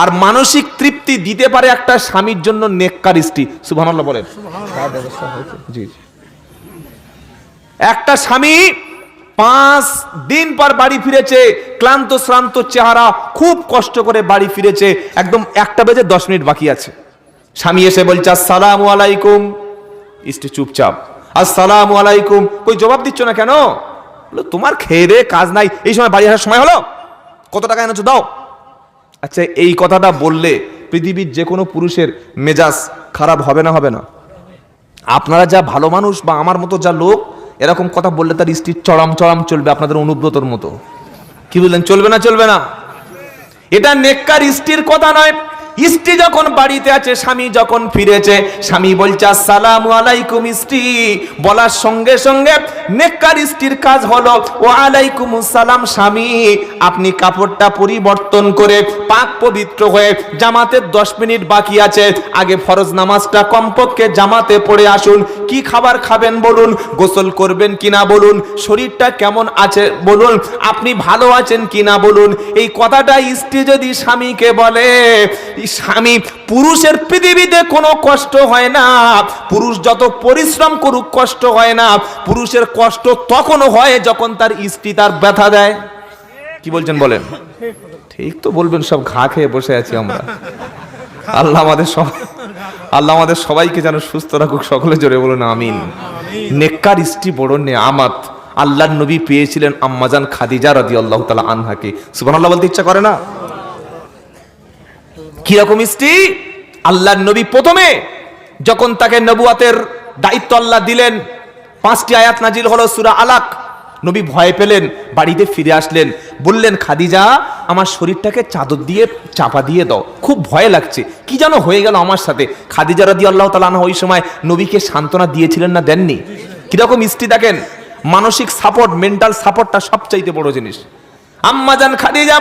আর মানসিক তৃপ্তি দিতে পারে একটা স্বামীর জন্য নেককার স্ত্রী। সুবহানাল্লাহ বলেন। জি, একটা স্বামী 5 দিন পর বাড়ি ফিরেছে, ক্লান্ত শ্রান্ত চেহারা, খুব কষ্ট করে বাড়ি ফিরেছে, একদম 1:10 বাকি আছে। স্বামী এসে বলছে আসসালামু আলাইকুম, স্ত্রী চুপচাপ আসসালামু আলাইকুম, কই জবাব দিচ্ছ না কেন? বলো তোমার খেয়ে দে কাজ নাই, এই সময় বাড়ি আসার সময় হলো, কত টাকা এনেছো দাও। আচ্ছা, এই কথাটা বললে পৃথিবীর যে কোনো পুরুষের মেজাজ খারাপ হবে না? হবে না? আপনারা যা ভালো মানুষ বা আমার মতো যা লোক, এরকম কথা বললে তার স্ত্রীর চড়াম চড়াম চলবে, আপনাদের অনুব্রতর মতো। কি বললেন, চলবে না? চলবে না। এটা নেককার স্ত্রীর কথা নয়। স্ত্রী যখন বাড়িতে আছে, স্বামী যখন ফিরেছে, স্বামী বলছে আসসালামু আলাইকুম, স্ত্রী বলার সঙ্গে সঙ্গে নেককার স্ত্রীর কাজ হলো ওয়া আলাইকুমুস সালাম, স্বামী আপনি কাপড়টা পরিবর্তন করে পাক পবিত্র হয়ে, জামাতের 10 মিনিট বাকি আছে, আগে ফরজ নামাজটা কমপক্ষে জামাতে পড়ে আসুন। কি খাবার খাবেন বলুন, গোসল করবেন কিনা বলুন, শরীরটা কেমন আছে বলুন, আপনি ভালো আছেন কিনা বলুন। এই কথাটা স্ত্রী যদি স্বামীকে বলে, স্বামী, পুরুষের পৃথিবীতে কোনো কষ্ট হয় না, পুরুষ যত পরিশ্রম করুক কষ্ট হয় না, পুরুষের কষ্ট তখনও হয় যখন তার স্ত্রী তার ব্যথা দেয়। কি বলছেন বলেন? ঠিক তো বলবেন, সব ঘা খেয়ে বসে আছি আমরা। আল্লাহ আমাদের সবাইকে যেন সুস্থ রাখুক, সকলে জোরে বলুন আমিন। নেককার স্ত্রী বড় নেয়ামত। আল্লাহর নবী পেয়েছিলেন আম্মাজান খাদিজা রাদিয়াল্লাহু তাআলা আনহাকে। সুবহানাল্লাহ বলতে ইচ্ছা করে না? কি রকম স্ত্রী? আল্লাহর নবী প্রথমে যখন তাকে নবুয়াতের দায়িত্ব আল্লাহ দিলেন, 5টি আয়াত নাজিল হলো সূরা আলাক। নবী ভয় পেলেন, বাড়িতে ফিরে আসলেন, বললেন খাদিজা আমার শরীরটাকে চাদর দিয়ে চাপা দিয়ে দাও, খুব ভয় লাগছে, কি যেন হয়ে গেল আমার সাথে। খাদিজা রাদিয়াল্লাহু তাআলা আনহা ওই সময় নবীকে সান্ত্বনা দিয়েছিলেন না দেননি? কিরকম স্ত্রী দেখেন, মানসিক সাপোর্ট, মেন্টাল সাপোর্টটা সবচাইতে বড় জিনিস। আম্মাজান খাদিজা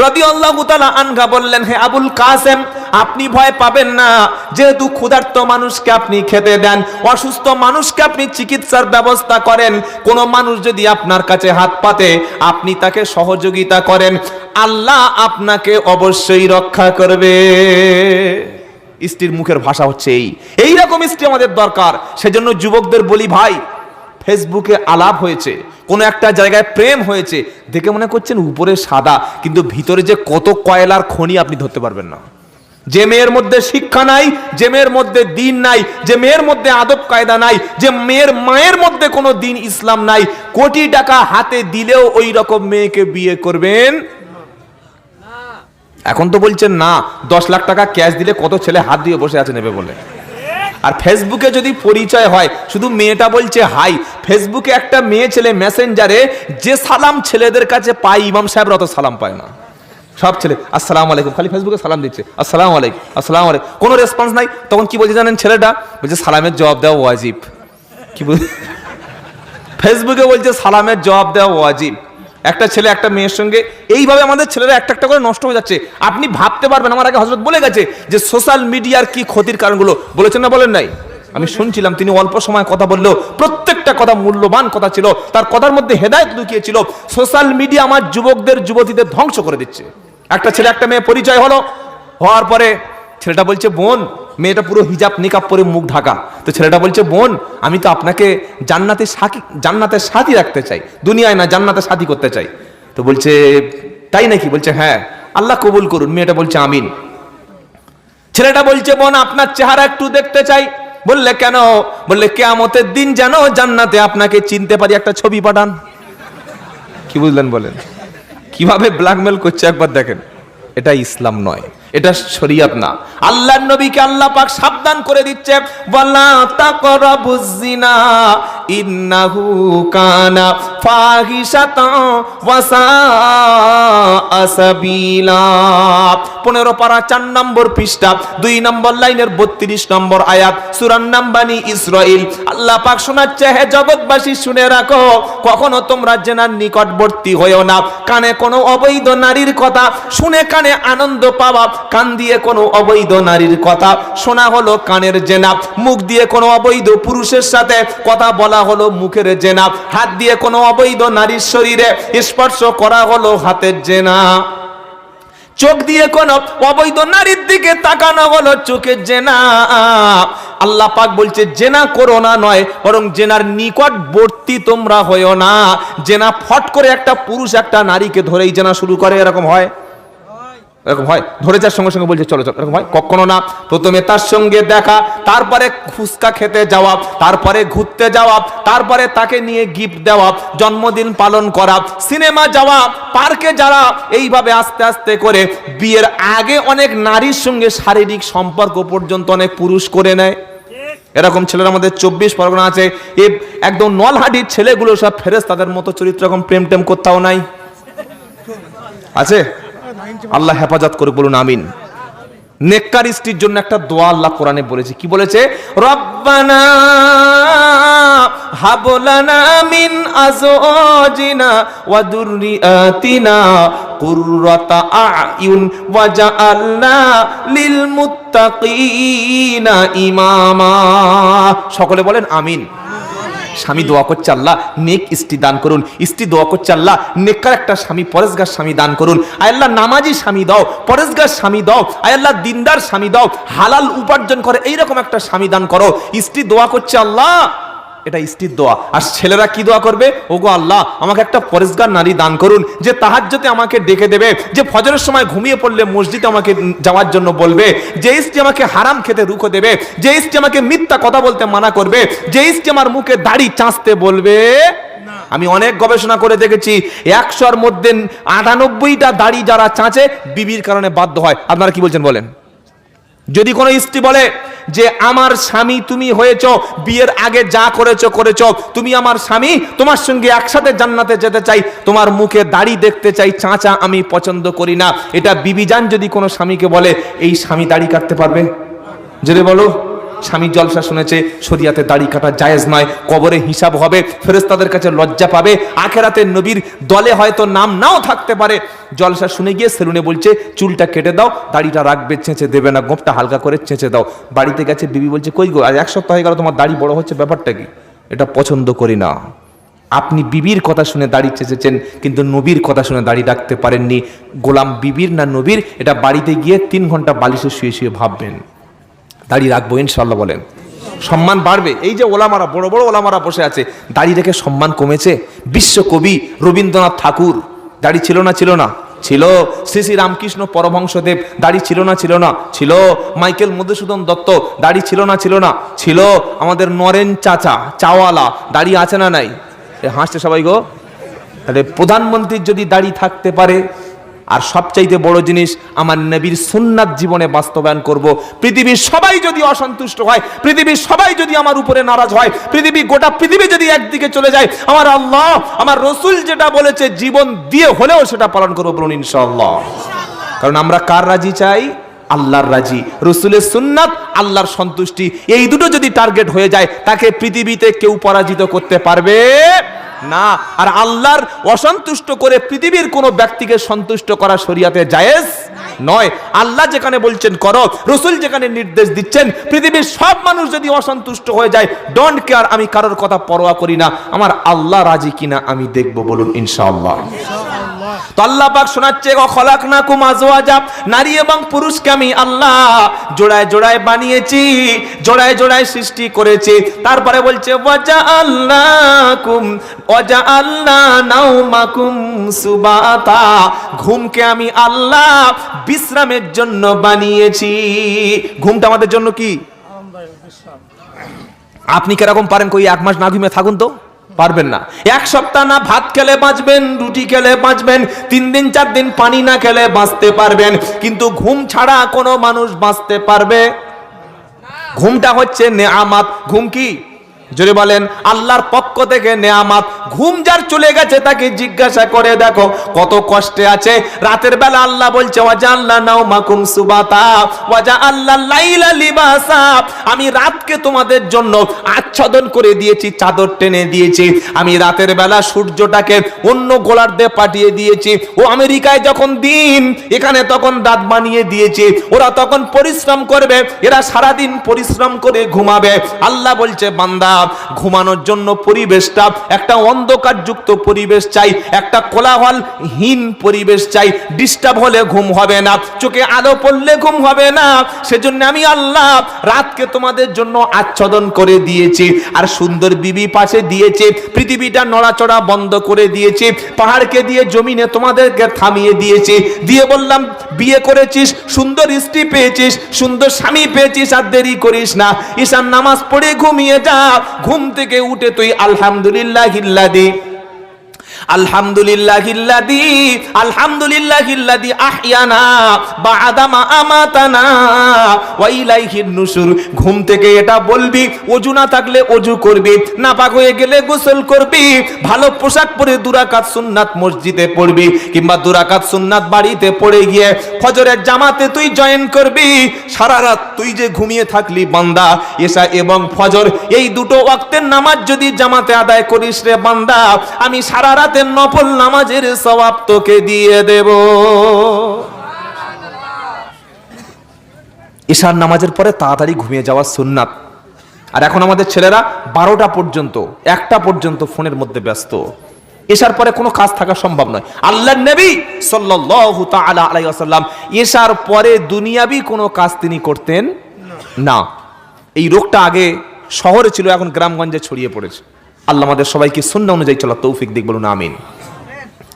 রাদিয়াল্লাহু তাআলা আনহা বললেন, হে আবুল কাসেম আপনি ভয় পাবেন না, যেহেতু ক্ষুধার্ত মানুষকে আপনি খেতে দেন, অসুস্থ মানুষকে আপনি চিকিৎসার ব্যবস্থা করেন, কোন মানুষ যদি আপনার কাছে হাত পাতে আপনি তাকে সহযোগিতা করেন, আল্লাহ আপনাকে অবশ্যই রক্ষা করবে। স্ত্রীর মুখের ভাষা হচ্ছে এই রকম স্ত্রী আমাদের দরকার। সেজন্য যুবকদের বলি, ভাই ফেসবুকে আলাপ হয়েছে, কোন একটা জায়গায় প্রেম হয়েছে, দেখে মনে করছেন উপরে সাদা, কিন্তু ভিতরে যে কত কয়লার খনি আপনি ধরতে পারবেন না। যে মেয়ের মধ্যে শিক্ষা নাই, যে মেয়ের মধ্যে দিন নাই, যে মেয়ের মধ্যে আদব কায়দা নাই, যে মেয়ের মায়ের মধ্যে কোনো দিন ইসলাম নাই, কোটি টাকা হাতে দিলেও ওই রকম মেয়েকে বিয়ে করবেন। এখন তো বলছেন না, 10 লাখ টাকা ক্যাশ দিলে কত ছেলে হাত দিয়ে বসে আছে নেবে বলে। আর ফেসবুকে যদি পরিচয় হয়, শুধু মেয়েটা বলছে হাই, ফেসবুকে একটা মেয়ে ছেলে মেসেঞ্জারে যে সালাম ছেলেদের কাছে পায়, ইমাম সাহেবরা অত সালাম পায় না। সব ছেলে আসসালামু আলাইকুম, খালি ফেসবুকে সালাম দিচ্ছে, আসসালামু আলাইকুম আসসালামু আলাইকুম, কোনো রেসপন্স নাই। তখন কি বলছে জানেন ছেলেটা? বলছে সালামের জবাব দেওয়া ওয়াজিব। কি বল, ফেসবুকে বলছে সালামের জবাব দেওয়া ওয়াজিব। একটা ছেলে একটা মেয়ের সঙ্গে এইভাবে আমাদের ছেলেরা একটা একটা করে নষ্ট হয়ে যাচ্ছে। আপনি ভাবতে পারবেন, আমার আগে হযরত বলে গেছে যে সোশ্যাল মিডিয়ার কি ক্ষতির কারণগুলো, বলেছেন না বলেন নাই? আমি শুনছিলাম, তিনি অল্প সময় কথা বললেও প্রত্যেকটা কথা মূল্যবান কথা ছিল, তার কথার মধ্যে হেদায়েত লুকিয়ে ছিল। সোশ্যাল মিডিয়া আমার যুবকদের যুবতীদের ধ্বংস করে দিচ্ছে। একটা ছেলে একটা মেয়ে পরিচয় হওয়ার পরে ছেলেটা বলছে বোন, মেয়েটা পুরো হিজাব নিকাব পরে মুখ ঢাকা, তো ছেলেটা বলছে বোন আমি তো আপনাকে জান্নাতের সাথী রাখতে চাই, দুনিয়ায় না জান্নাতে সাথী করতে চাই। তো বলছে তাই নাকি? বলছে হ্যাঁ, আল্লাহ কবুল করুন। মেয়েটা বলছে আমিন। ছেলেটা বলছে বোন আপনার চেহারা একটু দেখতে চাই। বললে কেন? বললে কিয়ামতের দিন যেন জান্নাতে আপনাকে চিনতে পারি, একটা ছবি পাঠান। কি বুঝলেন বলেন? কিভাবে ব্ল্যাকমেল করছে একবার দেখেন। এটা ইসলাম নয়, এটা শরীয়ত না। আল্লাহর নবীকে আল্লাহ পাক সাবধান করে দিচ্ছে, ওয়ালা তাকরাবুজ জিনা ইন্নাহু কানা ফাহিশাতান ওয়া সাআ সাবিলা। 15 পারা 4 নম্বর পৃষ্ঠা 2 নম্বর লাইনের 32 নম্বর আয়াত, সূরা নাম্বানি ইসরাইল। আল্লাহ পাক শোনাচ্ছে, হে জগৎবাসী শুনে রাখো, কখনো তোমরা জেনার নিকটবর্তী হইও না। কানে কোনো অবৈধ নারীর কথা শুনে কানে আনন্দ পাওয়া, কান দিয়ে কোনো অবৈধ নারীর কথা শোনা হলো কানের জেনা, মুখ দিয়ে কোনো অবৈধ পুরুষের সাথে কথা বলা হলো মুখের জেনা, হাত দিয়ে কোনো অবৈধ নারীর শরীরে স্পর্শ করা হলো হাতের জেনা। চোখ দিয়ে কোন অবৈধ নারীর দিকে তাকানো হলো চোখের জেনা। আল্লাহ পাক বলছে জেনা করো না নয়, বরং জেনার নিকটবর্তী তোমরা হইও না। জেনা ফট করে একটা পুরুষ একটা নারীকে ধরেই জেনা শুরু করে, এরকম হয়? এরকম হয়? ধরে যার সঙ্গে সঙ্গে বলছে চলো চলো, এরকম হয়? কখনো না। প্রথমে তার সঙ্গে দেখা, তারপরে ফুচকা খেতে যাওয়া, তারপরে ঘুরতে যাওয়া, তারপরে তাকে নিয়ে গিফট দেওয়া, জন্মদিন পালন করা, সিনেমা যাওয়া, পার্কে যাওয়া, এইভাবে আস্তে আস্তে করে বিয়ের আগে অনেক নারীর সঙ্গে শারীরিক সম্পর্ক পর্যন্ত অনেক পুরুষ করে নেয়। এরকম ছেলেরা আমাদের 24 পরগনা আছে। একদম নলহাটির ছেলেগুলো সব ফেরেশতাদের মতো চরিত্র, এরকম প্রেম টেম কোথাও নাই আছে? আল্লাহ হেফাজত করে, বলুন আমিন। নেককার স্ত্রীর জন্য একটা দোয়া আল্লাহ কোরআনে বলেছে, কি বলেছে? রব্বানা হাব লানা মিন আজওয়াজিনা ওয়া যুররিয়াতিনা কুররাতা আ'য়ুন ওয়াজআলনা লিল মুত্তাকিনা ইমামা। সকলে বলেন আমিন। স্বামী দোয়া করছে আল্লাহ নেক স্ত্রী দান করুন, স্ত্রী দোয়া করছে আল্লাহ নেককার একটা স্বামী, পরেশগার স্বামী দান করুন। আয় আল্লাহ নামাজি স্বামী দাও, পরেশগার স্বামী দাও, আয় আল্লাহ দিনদার স্বামী দাও, হালাল উপার্জন করে এইরকম একটা স্বামী দান করো। স্ত্রী দোয়া করছে আল্লাহ, এটা স্ত্রীর দোয়া। আর ছেলেরা কি দোয়া করবে? ওগো আল্লাহ আমাকে একটা পরেশগার নারী দান করুন, যে তাহাজ্জুদে আমাকে ডেকে দেবে, যে ফজরের সময় ঘুমিয়ে পড়লে মসজিদে আমাকে যাওয়ার জন্য বলবে, যে স্ত্রী আমাকে হারাম খেতে রুখে দেবে, যে স্ত্রী আমাকে মিথ্যা কথা বলতে মানা করবে, যে স্ত্রী আমার মুখে দাড়ি চাঁচতে বলবে। আমি অনেক গবেষণা করে দেখেছি 100-র মধ্যে 98টা দাড়ি যারা চাঁচে বিবির কারণে বাধ্য হয়। আপনারা কি বলছেন বলেন? যদি কোনো স্ত্রী বলে যে আমার স্বামী তুমি হয়েছো, বিয়ের আগে যা করেছো করেছো, তুমি আমার স্বামী, তোমার সঙ্গে একসাথে জান্নাতে যেতে চাই, তোমার মুখে দাড়ি দেখতে চাই, চাঁচা আমি পছন্দ করি না, এটা বিবিজান যদি কোনো স্বামীকে বলে, এই স্বামী দাড়ি কাটতে পারবে? যদি বলো স্বামী জলসা শুনেছে, শরিয়াতে দাড়ি কাটা জায়েজ নয়, কবরে হিসাব হবে, ফেরেশতাদের কাছে লজ্জা পাবে, আখেরাতে নবীর দলে হয়তো নাম নাও থাকতে পারে। জলসা শুনে গিয়ে সেলুনে বলছে চুলটা কেটে দাও, দাড়িটা রাখবে, চেঁচে দেবে না, গোঁপটা হালকা করে চেঁচে দাও। বাড়িতে গেছে, বিবি বলছে কই গো আজ 1 সপ্তাহ হয়ে গেল তোমার দাড়ি বড় হচ্ছে, ব্যাপারটা কি? এটা পছন্দ করি না। আপনি বিবির কথা শুনে দাড়ি চেঁচেছেন, কিন্তু নবীর কথা শুনে দাড়ি রাখতে পারেননি। গোলাম বিবির না নবীর, এটা বাড়িতে গিয়ে 3 ঘন্টা বালিশে শুয়ে শুয়ে ভাববেন। দাড়ি রাখবো ইনশাআল্লাহ, বলেন সম্মান বাড়বে। এই যে ওলামারা, বড় বড় ওলামারা বসে আছে, দাড়ি রেখে সম্মান কমেছে? বিশ্বকবি রবীন্দ্রনাথ ঠাকুর দাড়ি ছিল না? ছিল না? ছিল। শ্রী শ্রী রামকৃষ্ণ পরমহংসদেব দাড়ি ছিল না? ছিল না? ছিল। মাইকেল মধুসূদন দত্ত দাড়ি ছিল না? ছিল না? ছিল। আমাদের নরেন চাচা চাওয়ালা দাড়ি আছে না নাই? হাসছে সবাই গো। তাহলে প্রধানমন্ত্রীর যদি দাড়ি থাকতে পারে, আর সবচাইতে বড় জিনিস আমার নবীর সুন্নাত জীবনে বাস্তবায়ন করব, পৃথিবীর সবাই যদি অসন্তুষ্ট হয়, পৃথিবীর সবাই যদি আমার উপরে নারাজ হয়, গোটা পৃথিবী যদি একদিকে চলে যায়, আমার আল্লাহ আমার রসুল যেটা বলেছে জীবন দিয়ে হলেও সেটা পালন করবো, বলুন ইনশাআল্লাহ। কারণ আমরা কার রাজি চাই? আল্লাহর রাজি, রসুলের সুন্নাত, আল্লাহর সন্তুষ্টি, এই দুটো যদি টার্গেট হয়ে যায়, তাকে পৃথিবীতে কেউ পরাজিত করতে পারবে না। আর আল্লাহর অসন্তুষ্ট করে পৃথিবীর কোন ব্যক্তিকে সন্তুষ্ট করা শরিয়াতে জায়েজ নয়। আল্লাহ যেখানে বলছেন করো, রসুল যেখানে নির্দেশ দিচ্ছেন, পৃথিবীর সব মানুষ যদি অসন্তুষ্ট হয়ে যায়, ডোন্ট কেয়ার, আমি কারোর কথা পরোয়া করি না, আমার আল্লাহ রাজি কিনা আমি দেখব, বলুন ইনশাআল্লাহ। তো আল্লাহ পাক শোনাচ্ছে, খলাকনাকুম আজওয়াজা, নারী এবং পুরুষকে আমি আল্লাহ জোড়ায় জোড়ায় বানিয়েছি, জোড়ায় জোড়ায় সৃষ্টি করেছি। তারপরে বলছে ওয়াজআলনাকুম ওয়াজআলনা নাওমাকুম সুবাতা, ঘুমকে আমি আল্লাহ বিশ্রামের জন্য বানিয়েছি। ঘুমটা আমাদের জন্য কি? আপনি কিরকম পারেন কই 1 মাস না ঘুমিয়ে থাকুন? তো পারবেন না। 1 সপ্তাহ না ভাত খেলে বাঁচবেন, রুটি খেলে বাঁচবেন, 3 দিন 4 দিন পানি না খেলে বাঁচতে পারবেন, কিন্তু ঘুম ছাড়া কোনো মানুষ বাঁচতে পারবে? ঘুমটা হচ্ছে নেয়ামত। ঘুম কি? জোরে বলেন। আল্লাহর পক্ষ থেকে নেয়ামত। ঘুম যার চলে গেছে তাকে জিজ্ঞাসা করে দেখো কত কষ্টে আছে। রাতের বেলা আল্লাহ বলছে ওয়াজআলনা নাওমাকুম সুবাতা ওয়াজআলনা লাইলা লিবাসা, আমি রাতকে তোমাদের জন্য আচ্ছাদন করে দিয়েছি, চাদর টেনে দিয়েছি। আমি রাতের বেলা সূর্যটাকে অন্য গোলার্ধে পাঠিয়ে দিয়েছি। ও আমেরিকায় যখন দিন, এখানে তখন রাত বানিয়ে দিয়েছি। ওরা তখন পরিশ্রম করবে, এরা সারাদিন পরিশ্রম করে ঘুমাবে। আল্লাহ বলছে বান্দা ঘুমানোর জন্য পরিবেশটা একটা অন্ধকারযুক্ত পরিবেশ চাই, একটা কোলাহলহীন পরিবেশ চাই। ডিস্টার্ব হলে ঘুম হবে না, চোখে আলো পড়লে ঘুম হবে না। সেজন্য আমি আল্লাহ রাতকে তোমাদের জন্য আচ্ছাদন করে দিয়েছি, আর সুন্দর বিবি পাশে দিয়েছে, পৃথিবীটা নড়াচড়া বন্ধ করে দিয়েছে, পাহাড়কে দিয়ে জমিনে তোমাদেরকে থামিয়ে দিয়েছি, দিয়ে বললাম বিয়ে করেছিস, সুন্দর স্ত্রী পেয়েছিস, সুন্দর স্বামী পেয়েছিস, আর দেরি করিস না, ঈশান নামাজ পড়ে ঘুমিয়ে যা। ঘুম থেকে উঠে তুই আলহামদুলিল্লাহিল্লাযী আলহামদুলিল্লাহিল্লাযী আহইয়ানা বা'দা মা আমাতানা ওয়া ইলাইহিন নুশুর। ঘুম থেকে এটা বলবি, ওযু না থাকলে ওযু করবি, নাপাক হয়ে গেলে গোসল করবি, ভালো পোশাক পরে দুরাকাত সুন্নাত মসজিদে পড়বি, কিংবা দুরাকাত সুন্নাত বাড়িতে পড়ে গিয়ে ফজরের জামাতে তুই জয়েন করবি। সারা রাত তুই যে ঘুমিয়ে থাকলি বান্দা, এশা এবং ফজর এই দুটো ওয়াক্তের নামাজ যদি জামাতে আদায় করিস রে বান্দা, আমি সারা রাত নফল নামাজের সওয়াব তোকে দিয়ে দেব। ঈশার নামাজের পরে তাড়াতাড়ি ঘুমিয়ে যাওয়া সুন্নাত। আর এখন আমাদের ছেলেরা 12টা পর্যন্ত 1টা পর্যন্ত ফোনের মধ্যে ব্যস্ত। ঈশার পরে কোনো কাজ থাকা সম্ভব নয়। আল্লাহর নবী সাল্লাল্লাহু তাআলা আলাইহি ওয়াসাল্লাম ঈশার পরে দুনিয়াবি কোনো কাজ তিনি করতেন না। এই রোগটা আগে শহরে ছিল, এখন গ্রামগঞ্জে ছড়িয়ে পড়েছে। আল্লাহ আমাদের সবাইকে সুন্নাহ অনুযায়ী চলার তৌফিক দিক, বলুন আমিন।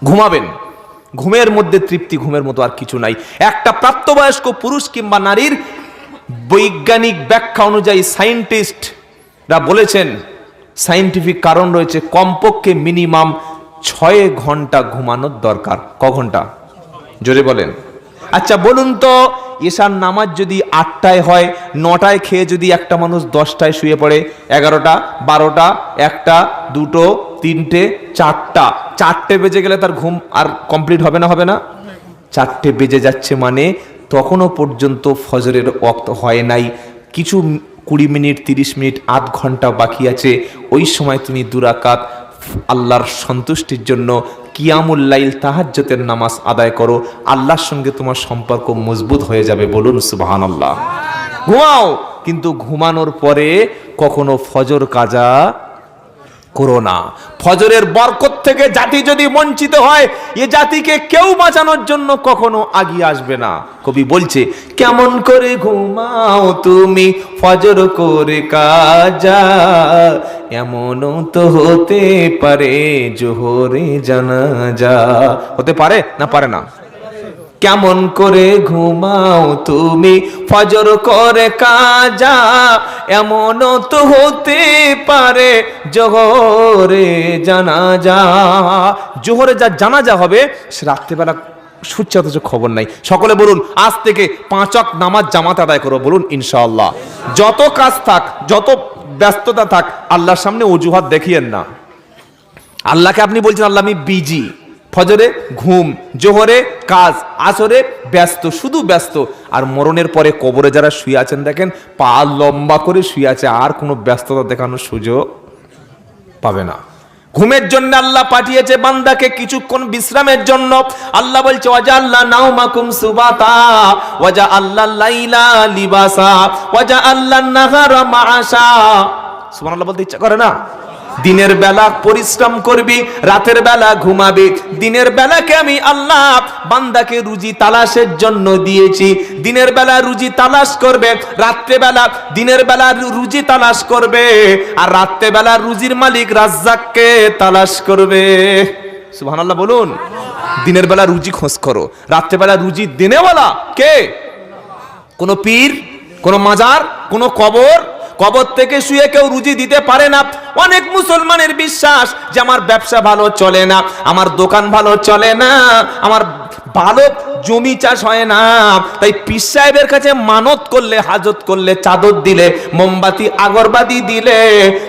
ঘুমাবেন, ঘুমের মধ্যে তৃপ্তি, ঘুমের মতো আর কিছু নাই। একটা প্রাপ্তবয়স্ক পুরুষ কিংবা নারীর বৈজ্ঞানিক ব্যাখ্যা অনুযায়ী সায়েন্টিস্টরা বলেছেন, সায়েন্টিফিক কারণ রয়েছে, কমপক্ষে মিনিমাম 6 ঘন্টা ঘুমানোর দরকার। ক ঘন্টা? জোরে বলেন। আচ্ছা বলুন তো, ঈশার নামাজ যদি 8টায় হয়, 9টায় খেয়ে যদি একটা মানুষ 10টায় শুয়ে পড়ে, 11টা, 12টা, 1টা, 2টো, 3টে, 4টে বেজে গেলে তার ঘুম আর কমপ্লিট হবে না? হবে না? 4টে বেজে যাচ্ছে মানে তখনও পর্যন্ত ফজরের ওয়াক্ত হয় নাই, কিছু 20 মিনিট, 30 মিনিট, আধ ঘন্টা বাকি আছে। ওই সময় তুমি 2 রাকাত আল্লাহর সন্তুষ্টির জন্য কিয়ামুল লাইল, তাহাজ্জুদের নামাজ আদায় করো, আল্লাহর সঙ্গে তোমার সম্পর্ক মজবুত হয়ে যাবে। বলুন সুবহানাল্লাহ। ঘুমাও, কিন্তু ঘুমানোর পরে কখনো ফজর কাজা করো না। ফজরের বরকত থেকে জাতি যদি বঞ্চিত হয়, এ জাতিকে কেউ বাঁচানোর জন্য কখনো আগিয়ে আসবে না। কবি বলছে, কেমন করে ঘুমাও তুমি ফজর করে কাজা, এমনও তো হতে পারে জোহরে জানাজা। হতে পারে না? পারে না? কেমন করে ঘুমাও তুমি ফজর করে কাজা, এমনও তো হতে পারে জোহরে জানাজা। জোহরে যা জানাজা হবে সে রাত্রিবেলা সূর্য, অথচ খবর নাই। সকলে বলুন, আজ থেকে 5 ওয়াক্ত নামাজ জামাত আদায় করো। বলুন ইনশাআল্লাহ। যত কাজ থাক, যত ব্যস্ততা থাক, আল্লাহর সামনে অজুহাত দেখিয়েন না। আল্লাহকে আপনি বলছেন, আল্লাহ আমি বিজি, ফজরে ঘুম, জোহরে কাজ, আসরে ব্যস্ত, শুধু ব্যস্ত। আর মরণের পরে কবরে যারা শুয়ে আছেন দেখেন, পা লম্বা করে শুয়ে আছে, আর কোনো ব্যস্ততা দেখানোর সুযোগ পাবে না। ঘুমের জন্য আল্লাহ পাঠিয়েছে বান্দাকে কিছুক্ষণ বিশ্রামের জন্য। আল্লাহ বলছে, ওয়াজআল্লা নাওমাকুম সুবাতা ওয়াজআল্লা লাইলা লিবাসা ওয়াজআল্লা নাহারা মাআশা। সুবহানাল্লাহ বলতে ইচ্ছা করে না? দিনের বেলা পরিশ্রম করবি, রাতের বেলা ঘুমাবি। দিনের বেলাকে আমি আল্লাহ বান্দাকে রুজি তালাশের জন্য দিয়েছি। দিনের বেলা রুজি তালাশ করবে, রাত্রে বেলা দিনের বেলা রুজি তালাশ করবে, আর রাত্রে বেলা রুজির মালিক রাজ্জাককে তালাশ করবে। সুবহানাল্লাহ বলুন। দিনের বেলা রুজি খোঁজ করো, রাত্রে বেলা রুজি দিনেওয়ালা কে? কোন পীর, কোন মাজার, কোন কবর? কবর থেকে শুয়ে কেউ রুজি দিতে পারে না। অনেক মুসলমানের বিশ্বাস যে আমার ব্যবসা ভালো চলে না, আমার দোকান ভালো চলে না, আমার ভালো জমি চাষ হয় না, তাই পীর সাহেবের কাছে মানত করলে, হাজত করলে, চাদর দিলে, মোমবাতি আগরবাতি দিলে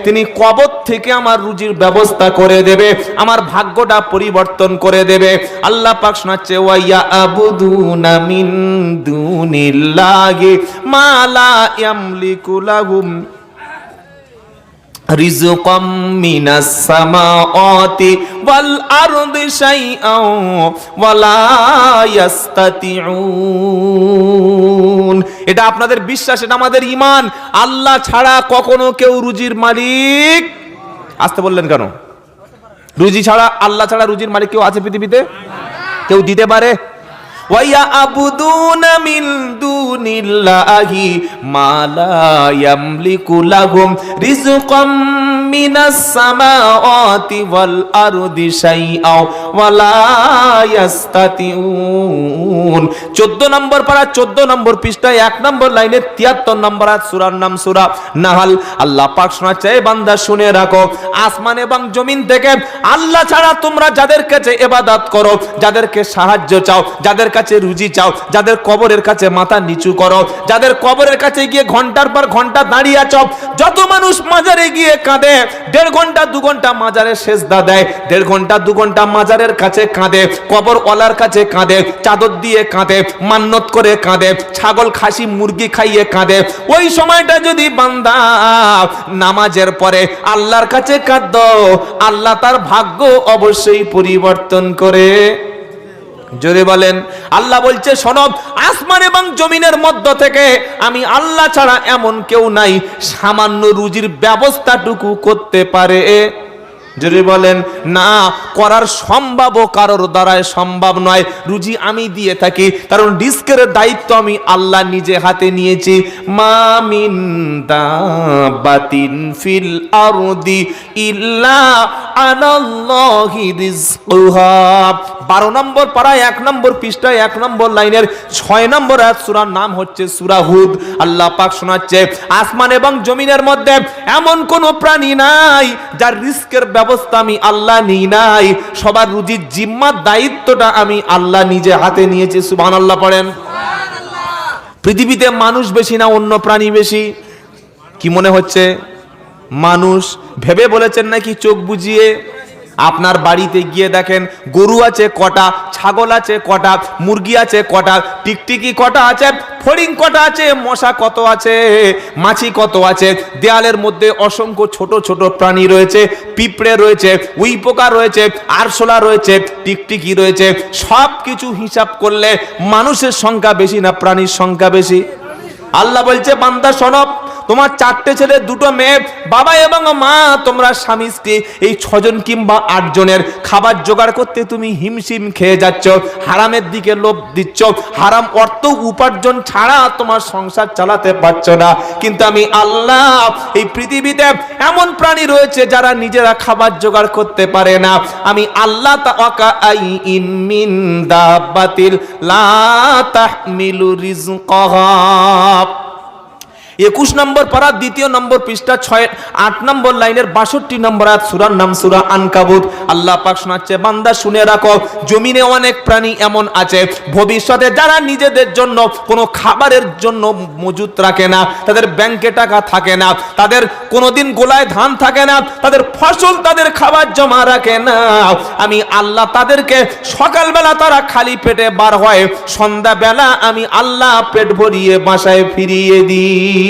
তিনি কবর থেকে আমার রুজির ব্যবস্থা করে দেবে, আমার ভাগ্যটা পরিবর্তন করে দেবে। আল্লাহ পাক শোনাচ্ছে, ওয়া আবুদুনা মিন দুনিল্লাহি মা লা ইয়ামলিকু লাহুম রিজকাম মিনাস সামাওয়াতি ওয়াল আরদি শাইআন ওয়া লা ইয়াস্তাতিউন। এটা আপনাদের বিশ্বাস, এটা আমাদের ঈমান। আল্লাহ ছাড়া কখনো কেউ রুজির মালিক, আসতে বললেন কেন? রুজি ছাড়া, আল্লাহ ছাড়া রুজির মালিক কেউ আছে পৃথিবীতে? কেউ দিতে পারে? وَيَعْبُدُونَ مِن دُونِ اللَّهِ مَا لَا يَمْلِكُ لَهُمْ رِزْقًا مِنَ السَّمَاوَاتِ وَالْأَرْضِ شَيْئًا وَلَا يَسْتَطِيعُونَ। 14 নম্বর পারা 14 নম্বর পৃষ্ঠায় 1 নম্বর লাইনে 73 নম্বর আয়াত, সূরার নাম সূরা নাহাল। আল্লাহ পাক শোনাচ্ছে, এই বান্দা শুনে রাখো, আসমান এবং জমিন থেকে আল্লাহ ছাড়া তোমরা যাদের কাছে ইবাদত করো, যাদেরকে সাহায্য চাও, যাদের কাছে রুজি চাও, যাদের কবরের কাছে মাথা নিচু করো, যাদের কবরের কাছে গিয়ে ঘন্টার পর ঘন্টা দাঁড়িয়ে আছো, যত মানুষ মাজারে গিয়ে কাঁদে, 1.5 ঘন্টা 2 ঘন্টা মাজারে সেজদা দেয়, 1.5 ঘন্টা 2 ঘন্টা মাজারের কাছে কাঁদে, কবর ওয়ালার কাছে কাঁদে, চাদর দিয়ে কাঁদে, মান্নত করে কাঁদে, ছাগল খাসি মুরগি খাইয়ে কাঁদে, ওই সময়টা যদি বান্দা নামাজের পরে আল্লাহর কাছে কাঁদো, আল্লাহ তার ভাগ্য অবশ্যই পরিবর্তন করে। জোরে বলেন। আল্লাহ বলছে, শোনো, আসমান এবং জমিনের মধ্য থেকে আমি আল্লাহ ছাড়া এমন কেউ নাই সামান্য রুজির ব্যবস্থাটুকু করতে পারে। যদি বলেন না, করার সম্ভব কারোর দ্বারাই সম্ভব নয়। রুজি আমি দিয়ে থাকি, কারণ রিস্কের দায়িত্ব আমি আল্লাহ নিজে হাতে নিয়েছি। মা মিন দাবাতিন ফিল আরদি ইল্লা আনাল্লাহি রিজকুহা। 12 নম্বর পারায় 1 নম্বর পৃষ্ঠায় 1 নম্বর লাইনের 6 নম্বর আয়াত, সূরার নাম হচ্ছে সূরা হুদ। আল্লাহ পাক শোনাচ্ছে, আসমান এবং জমিনের মধ্যে এমন কোন প্রাণী নাই যার রিস্কের ব্যবস্থা আমি আল্লাহ নিই নাই। সবার রুজির জিম্মার দায়িত্বটা আমি আল্লাহ নিজে হাতে নিয়েছি। সুবহানাল্লাহ পড়েন। পৃথিবীতে মানুষ বেশি না অন্য প্রাণী বেশি? কি মনে হচ্ছে? মানুষ। ভেবে বলেছেন নাকি চোখ বুজিয়ে? আপনার বাড়িতে গিয়ে দেখেন, গরু আছে কটা, ছাগল আছে কটা, মুরগি আছে কটা, টিকটিকি কটা আছে, ফড়িং কটা আছে, মশা কত আছে, মাছি কত আছে, দেয়ালের মধ্যে অসংখ্য ছোট ছোট প্রাণী রয়েছে, পিঁপড়ে রয়েছে, উই পোকা রয়েছে, আরশোলা রয়েছে, টিকটিকি রয়েছে। সব কিছু হিসাব করলে মানুষের সংখ্যা বেশি না প্রাণীর সংখ্যা বেশি? আল্লাহ বলছে, বান্দা শোনো, তোমার 4টে ছেলে 2টো মেয়ে, বাবা এবং মা, তোমরা স্বামী স্ত্রী, এই 6 জন কিংবা 8 জনের খাবার জোগাড় করতে তুমি হিমশিম খেয়ে যাচ্ছ, হারামের দিকে লোভ দিচ্ছ, হারাম অর্থ উপার্জন ছাড়া তোমার সংসার চালাতে পারছো না। কিন্তু আমি আল্লাহ, এই পৃথিবীতে এমন প্রাণী রয়েছে যারা নিজেরা খাবার জোগাড় করতে পারে না। আমি আল্লাহ তাআইন মিন দাবাতিল লা তাহমিলু রিজকাহা। 21 নম্বর পারা 2 নম্বর পৃষ্ঠা 8 নম্বর লাইনের 62 নম্বর আয়াত, সূরার নাম সূরা আনকাবুত। আল্লাহ পাক শোনাচ্ছে, বান্দা শুনে রাখো, জমিনে অনেক প্রাণী এমন আছে ভবিষ্যতে যারা নিজেদের জন্য কোনো খাবারের জন্য মজুত রাখে না, তাদের ব্যাংকে টাকা থাকে না, তাদের কোনোদিন গোলায় ধান থাকে না, তাদের ফসল, তাদের খাবার জমা রাখে না। আমি আল্লাহ তাদেরকে সকালবেলা তারা খালি পেটে বার হয়, সন্ধ্যাবেলা আমি আল্লাহ পেট ভরিয়ে বাসায় ফিরিয়ে দিই।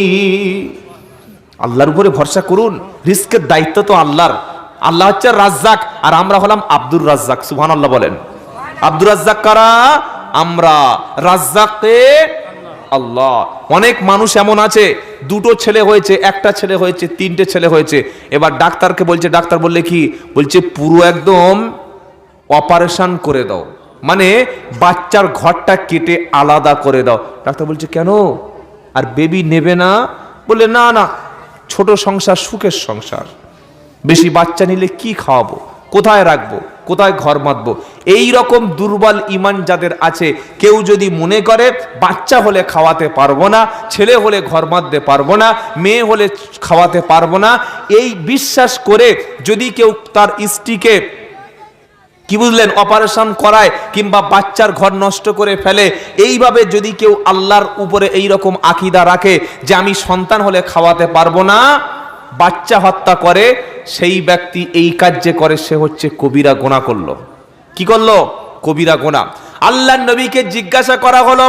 আল্লাহর উপরে ভরসা করুন, রিস্কের দায়িত্ব তো আল্লাহর। আল্লাহ হচ্ছে রাজ্জাক, আর আমরা হলাম আব্দুর রাজ্জাক। সুবহানাল্লাহ বলেন। আব্দুর রাজ্জাক কারা? আমরা। রাজ্জাকে আল্লাহ। অনেক মানুষ এমন আছে, 2টো ছেলে হয়েছে, 1টা ছেলে হয়েছে, 3টে ছেলে হয়েছে, এবার ডাক্তারকে বলছে, ডাক্তার বললে কি বলছে, পুরো একদম অপারেশন করে দাও, মানে বাচ্চার ঘরটা কেটে আলাদা করে দাও। ডাক্তার বলছে কেন, আর বেবি নেবে না? বলে না না, ছোট সংসার সুখের সংসার, বেশি বাচ্চা নিলে কি খাওয়াবো, কোথায় রাখবো, কোথায় ঘর বাঁধবো? এই রকম দুর্বল ঈমান যাদের আছে, কেউ যদি মনে করে বাচ্চা হলে খাওয়াতে পারবো না, ছেলে হলে ঘর বাঁধতে পারবো না, মেয়ে হলে খাওয়াতে পারবো না, এই বিশ্বাস করে যদি কেউ তার স্ত্রীকে কি বুঝলেন অপারেশন করায় কিংবা বাচ্চার ঘর নষ্ট করে ফেলে, এইভাবে যদি কেউ আল্লাহর উপরে এই রকম আকীদা রাখে যে আমি সন্তান হলে খাওয়াতে পারবো না, বাচ্চা হত্যা করে, সেই ব্যক্তি এই কাজ যে করে সে হচ্ছে কবিরা গুনাহ করলো। কি করলো? কবিরা গুনাহ। আল্লাহর নবীকে জিজ্ঞাসা করা হলো,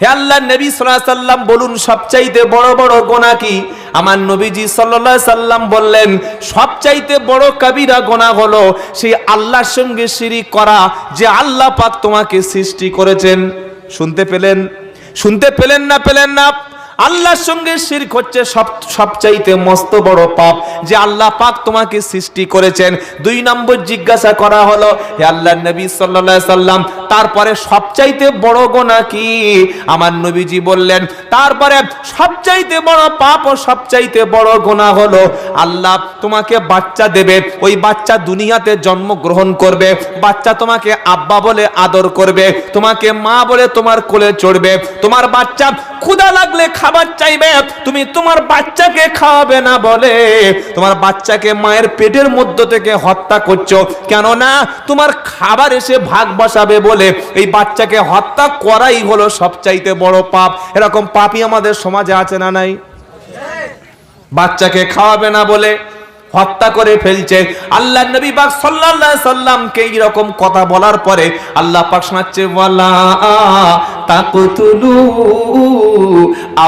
হে আল্লাহর নবী সাল্লাল্লাহু আলাইহি সাল্লাম বলুন সবচাইতে বড় বড় গুনাহ কি? আমার নবীজি সাল্লাল্লাহু আলাইহি সাল্লাম বললেন সবচাইতে বড় কবিরা গুনাহ হলো সেই আল্লাহর সঙ্গে শিরিক করা, যে আল্লাহ পাক তোমাকে সৃষ্টি করেছেন। শুনতে পেলেন? শুনতে পেলেন না? আল্লাহর সঙ্গে শিরক হচ্ছে সবচাইতে মস্ত বড় পাপ, যে আল্লাহ পাক তোমাকে সৃষ্টি করেছেন। 2 নম্বর জিজ্ঞাসা করা হলো, হে আল্লাহর নবী সাল্লাল্লাহু আলাইহি সাল্লাম, তারপরে সবচাইতে বড় গুনাহ কি? আমার নবীজি বললেন, তারপরে সবচাইতে বড় পাপ ও সবচাইতে বড় গুনাহ হলো আল্লাহ তোমাকে বাচ্চা দেবে, ওই বাচ্চা দুনিয়াতে জন্মগ্রহণ করবে, বাচ্চা তোমাকে আব্বা বলে আদর করবে, তোমাকে মা বলে তোমার কোলে চড়বে, তোমার বাচ্চা ক্ষুধা লাগলে খাবার চাইবে, তুমি তোমার বাচ্চাকে খাওয়াবে না বলে তোমার বাচ্চাকে মায়ের পেটের মধ্য থেকে হত্যা করছো, কেননা তোমার খাবার এসে ভাগ বসাবে বলে এই বাচ্চাকে হত্যা করাই হলো সবচাইতে বড় পাপ। এরকম পাপই আমাদের সমাজে আছে না নাই? বাচ্চাকে খাওয়াবে না বলে হত্যা করে ফেলছে। আল্লাহ নবী পাক সাল্লাল্লাহু আলাইহি সাল্লামকে এরকম কথা বলার পরে আল্লাহ পাক শোনাচ্ছে, ওয়ালা তাকতুলু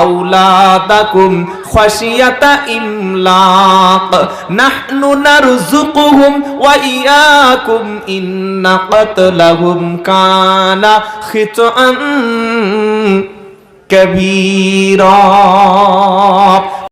আওলাদাকুম খাশিয়াতা ইমলাক নাহনু নারযুকুহুম ওয়া ইয়াকুম ইন্না কাতলাহুম কানা খিতআন কাবীরা।